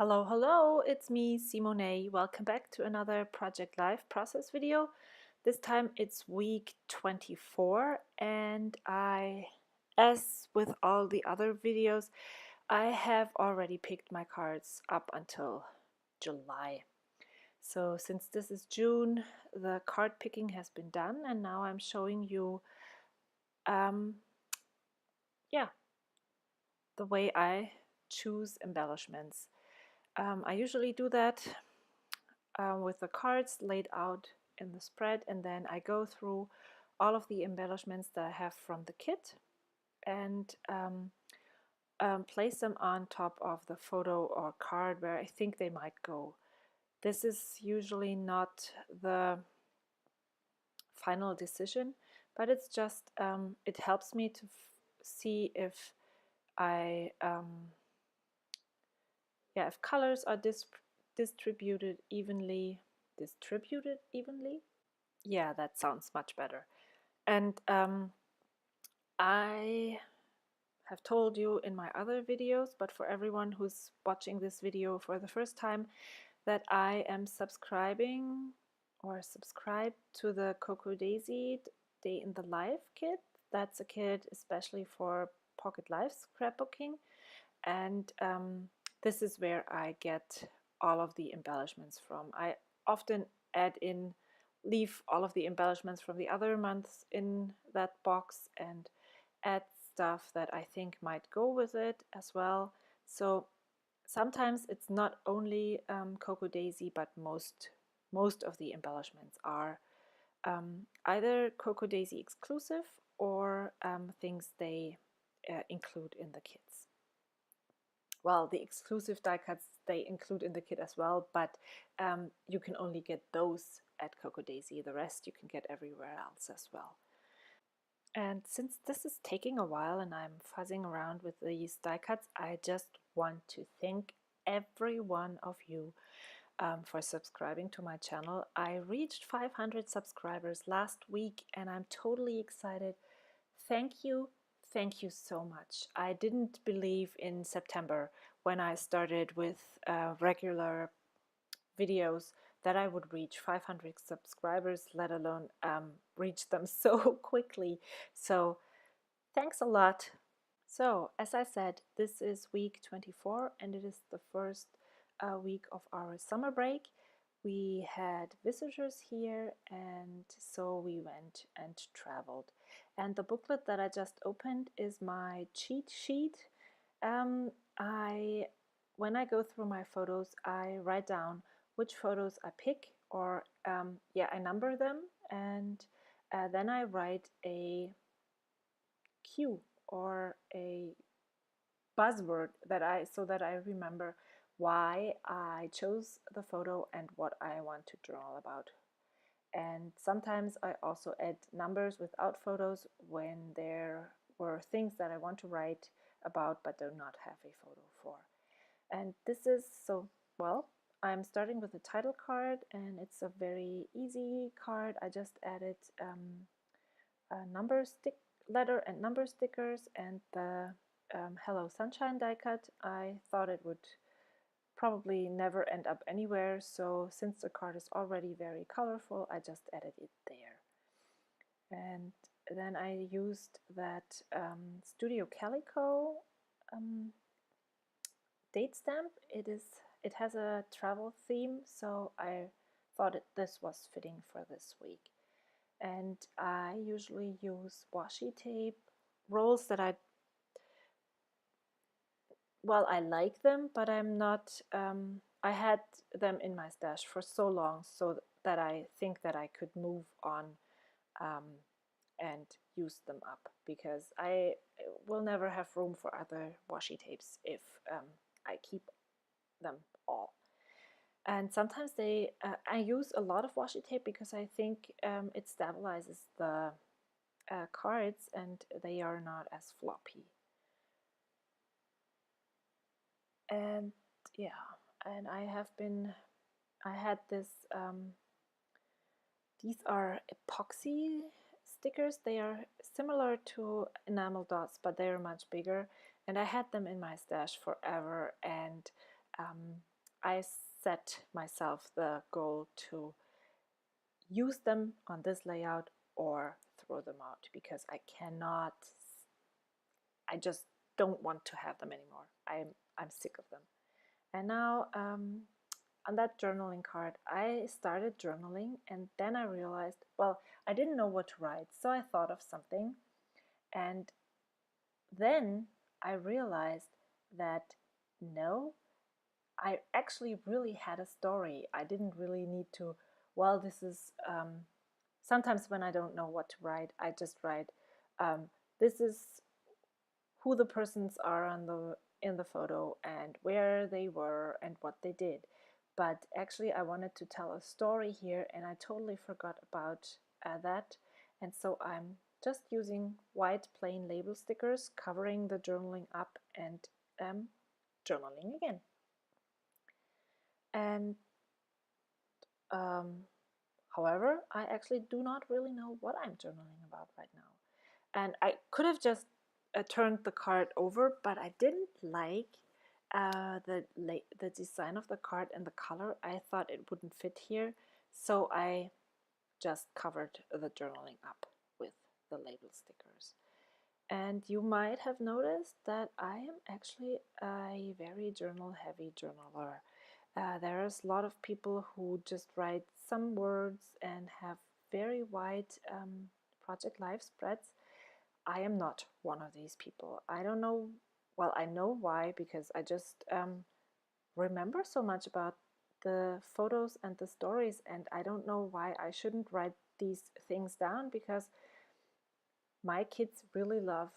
Hello, hello, it's me, Simone. Welcome back to another Project Life process video. This time it's week 24, and as with all the other videos, I have already picked my cards up until July. So since this is June, the card picking has been done, and now I'm showing you, um, yeah, the way I choose embellishments. I usually do that with the cards laid out in the spread, and then I go through all of the embellishments that I have from the kit and place them on top of the photo or card where I think they might go. This is usually not the final decision, but it's just it helps me to see if I if colors are distributed evenly. Distributed evenly? Yeah, that sounds much better. And I have told you in my other videos, but for everyone who's watching this video for the first time, that I am subscribed to the Coco Daisy Day in the Life kit. That's a kit especially for Pocket Life scrapbooking, and this is where I get all of the embellishments from. I often leave all of the embellishments from the other months in that box and add stuff that I think might go with it as well. So sometimes it's not only Coco Daisy, but most of the embellishments are either Coco Daisy exclusive or things they include in the kits. Well, the exclusive die cuts they include in the kit as well, but you can only get those at Coco Daisy. The rest you can get everywhere else as well. And since this is taking a while and I'm fuzzing around with these die cuts, I just want to thank every one of you for subscribing to my channel. I reached 500 subscribers last week and I'm totally excited. Thank you. Thank you so much. I didn't believe in September when I started with regular videos that I would reach 500 subscribers, let alone reach them so quickly. So thanks a lot. So as I said, this is week 24 and it is the first week of our summer break. We had visitors here, and so we went and traveled. And the booklet that I just opened is my cheat sheet. When I go through my photos, I write down which photos I pick, or I number them, and then I write a cue or a buzzword so that I remember why I chose the photo and what I want to draw about. And sometimes I also add numbers without photos when there were things that I want to write about but do not have a photo for. And this is I'm starting with the title card, and it's a very easy card. I just added a letter and number stickers and the Hello Sunshine die cut. I thought it would probably never end up anywhere, so since the card is already very colorful, I just added it there. And then I used that Studio Calico date stamp. It has a travel theme, so I thought this was fitting for this week. And I usually use washi tape rolls that I like them, but I'm not, I had them in my stash for so long so that I think that I could move on and use them up, because I will never have room for other washi tapes if I keep them all. And sometimes I use a lot of washi tape because I think it stabilizes the cards and they are not as floppy. And and I had this, these are epoxy stickers. They are similar to enamel dots, but they are much bigger. And I had them in my stash forever, and I set myself the goal to use them on this layout or throw them out, because I just don't want to have them anymore. I'm sick of them. And now on that journaling card, I started journaling, and then I realized, well, I didn't know what to write, so I thought of something, and then I realized that no, I actually really had a story. I didn't really need to, well, this is, sometimes when I don't know what to write, I just write, this is who the persons are in the photo and where they were and what they did. But actually I wanted to tell a story here, and I totally forgot about that. And so I'm just using white plain label stickers, covering the journaling up, and journaling again. And however, I actually do not really know what I'm journaling about right now. And I could have just turned the card over, but I didn't like the design of the card and the color. I thought it wouldn't fit here, so I just covered the journaling up with the label stickers. And you might have noticed that I am actually a very journal heavy journaler. There's a lot of people who just write some words and have very wide project life spreads. I am not one of these people. I don't know, well, I know why, because I just remember so much about the photos and the stories, and I don't know why I shouldn't write these things down, because my kids really love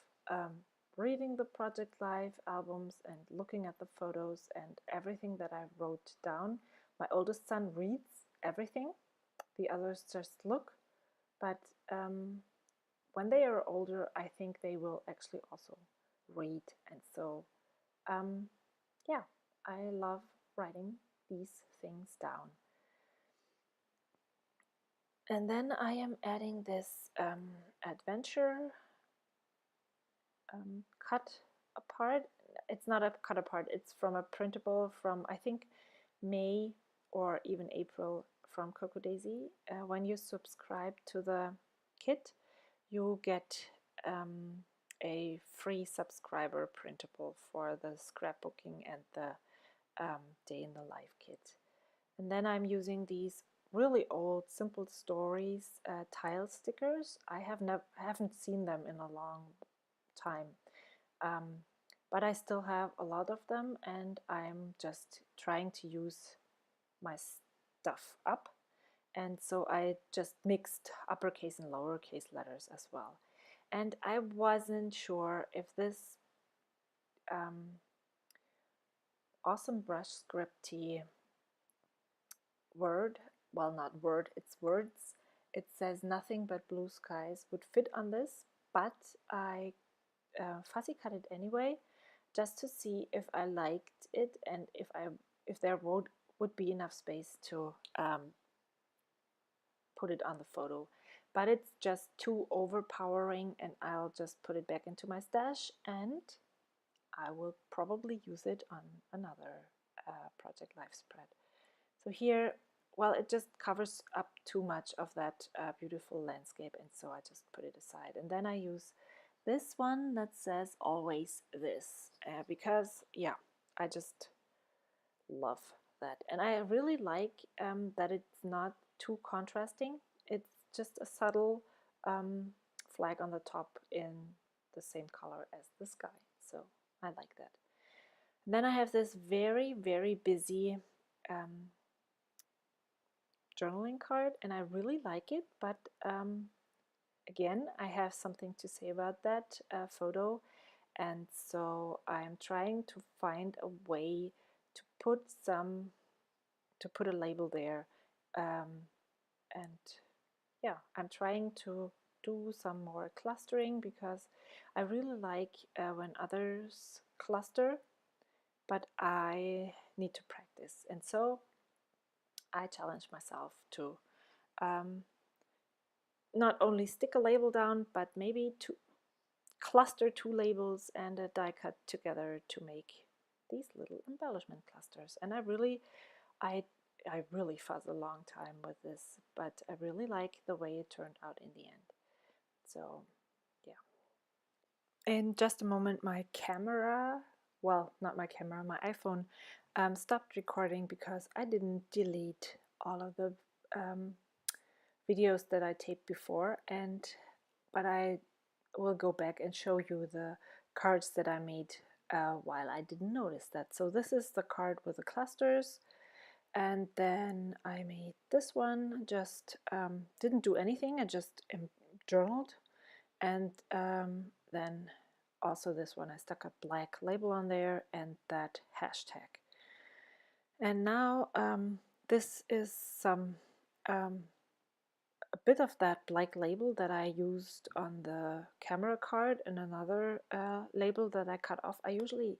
reading the Project Life albums and looking at the photos and everything that I wrote down. My oldest son reads everything, the others just look, but when they are older, I think they will actually also read. And so, yeah, I love writing these things down. And then I am adding this adventure cut apart. It's not a cut apart, it's from a printable from, I think, May or even April, from Coco Daisy. When you subscribe to the kit, you get a free subscriber printable for the scrapbooking and the day in the life kit. And then I'm using these really old Simple Stories tile stickers. I haven't seen them in a long time, but I still have a lot of them, and I'm just trying to use my stuff up. And so I just mixed uppercase and lowercase letters as well. And I wasn't sure if this awesome brush scripty word, well, not word, it's words, it says nothing but blue skies, would fit on this, but I fussy cut it anyway, just to see if I liked it and if there would be enough space to put it on the photo. But it's just too overpowering, and I'll just put it back into my stash, and I will probably use it on another Project Life spread. So here, well, it just covers up too much of that beautiful landscape, and so I just put it aside. And then I use this one that says always this, because yeah, I just love that. And I really like that it's not too contrasting. It's just a subtle flag on the top in the same color as the sky. So I like that. And then I have this very, very busy journaling card, and I really like it, but again, I have something to say about that photo, and so I'm trying to find a way to put a label there, and yeah, I'm trying to do some more clustering, because I really like when others cluster, but I need to practice, and so I challenge myself to not only stick a label down, but maybe to cluster two labels and a die cut together to make these little embellishment clusters. And I really fuzz a long time with this, but I really like the way it turned out in the end. So yeah. In just a moment, my camera, well, not my camera, my iPhone stopped recording because I didn't delete all of the videos that I taped before, but I will go back and show you the cards that I made while I didn't notice that. So this is the card with the clusters, and then I made this one, just didn't do anything, I just journaled, and then also this one I stuck a black label on there and that hashtag. And now this is some a bit of that black label that I used on the camera card and another label that I cut off. I usually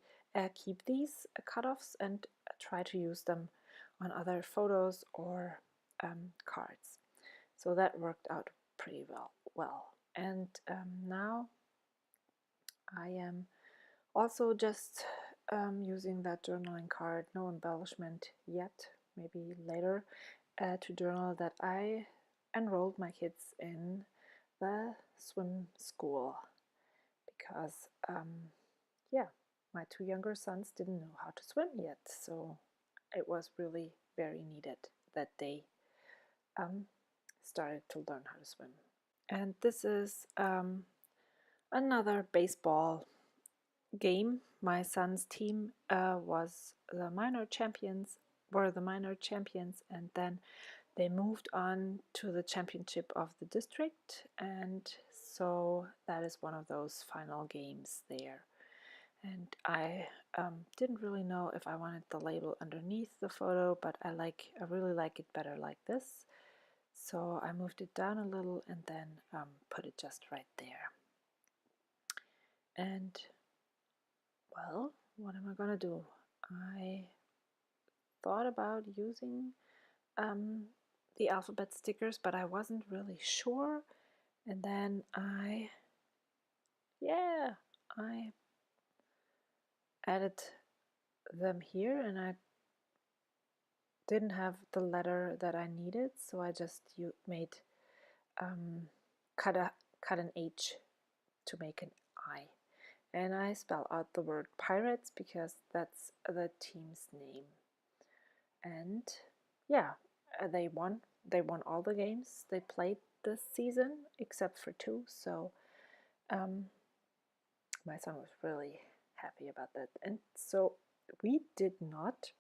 keep these cutoffs and try to use them on other photos or cards. So that worked out pretty well. And now I am also just using that journaling card, no embellishment yet, maybe later, to journal that I enrolled my kids in the swim school because, yeah, my two younger sons didn't know how to swim yet, so it was really very needed that they started to learn how to swim. And this is another baseball game. My son's team was the minor champions, and then they moved on to the championship of the district, and so that is one of those final games there. And I didn't really know if I wanted the label underneath the photo, but I really like it better like this. So I moved it down a little and then put it just right there. And well, what am I gonna do? I thought about using the alphabet stickers, but I wasn't really sure. And then I added them here, and I didn't have the letter that I needed, so I just made cut an H to make an I. And I spell out the word Pirates because that's the team's name. And yeah, they won all the games they played this season except for 2, so my son was really happy about that. And so we did not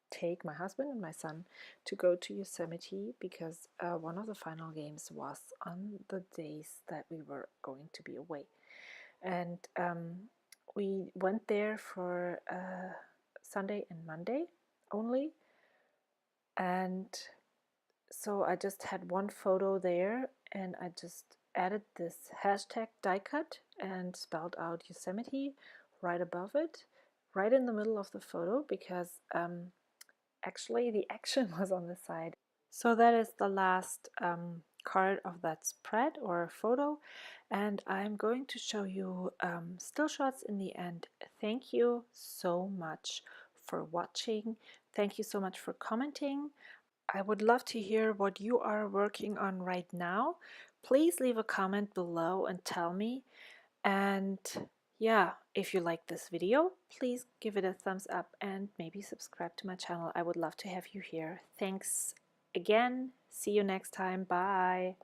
take my husband and my son to go to Yosemite because one of the final games was on the days that we were going to be away. And we went there for Sunday and Monday only, and so I just had one photo there, and I just added this hashtag die cut and spelled out Yosemite right above it, right in the middle of the photo, because actually the action was on the side. So that is the last card of that spread or photo, and I'm going to show you still shots in the end. Thank you so much for watching. Thank you so much for commenting. I would love to hear what you are working on right now. Please leave a comment below and tell me. And yeah, if you like this video, please give it a thumbs up and maybe subscribe to my channel. I would love to have you here. Thanks again. See you next time. Bye.